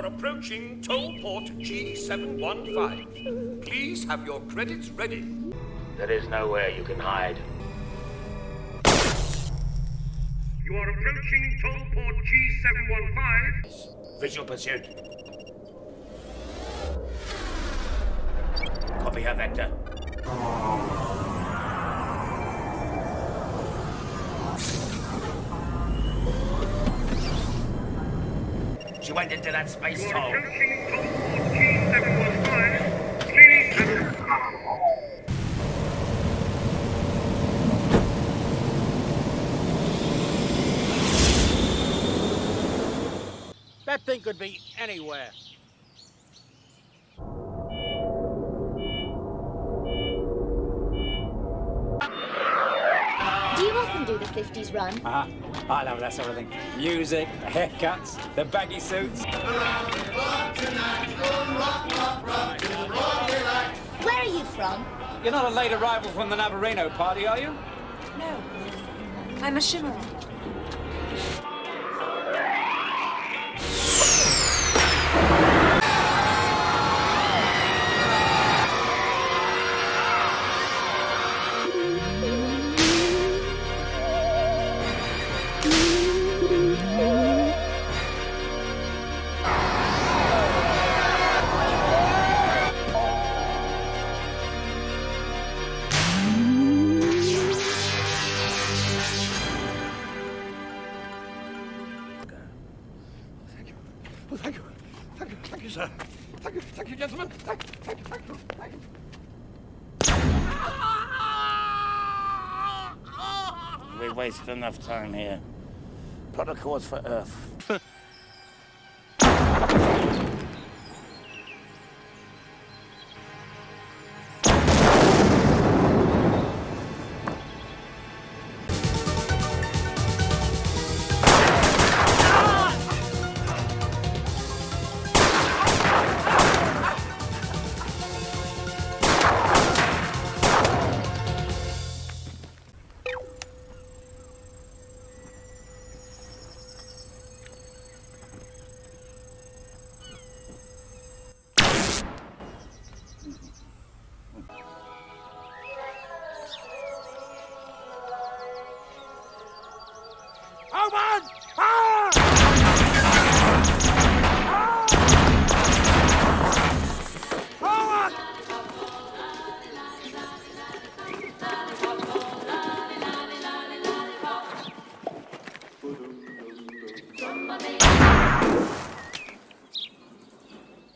approaching toll port G715. Please have your credits ready. There is nowhere you can hide. You are approaching toll port G715. Visual pursuit. Copy her vector. She went into that space You are hole. approaching toll port G715. Please have... That thing could be anywhere. Do you often do the 50s run? I love that sort of thing. Music, the haircuts, the baggy suits. Where are you from? You're not a late arrival from the Navarino party, are you? No, I'm a Shimmerer. Oh, thank you. Thank you, sir. Thank you, gentlemen. Thank you. We wasted enough time here. Plot a course for Earth.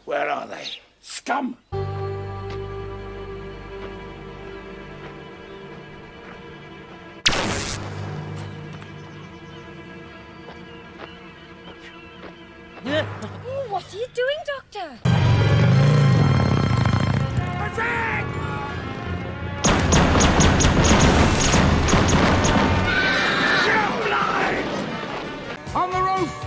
Where are they? Scum! Oh, what are you doing, Doctor? On the roof!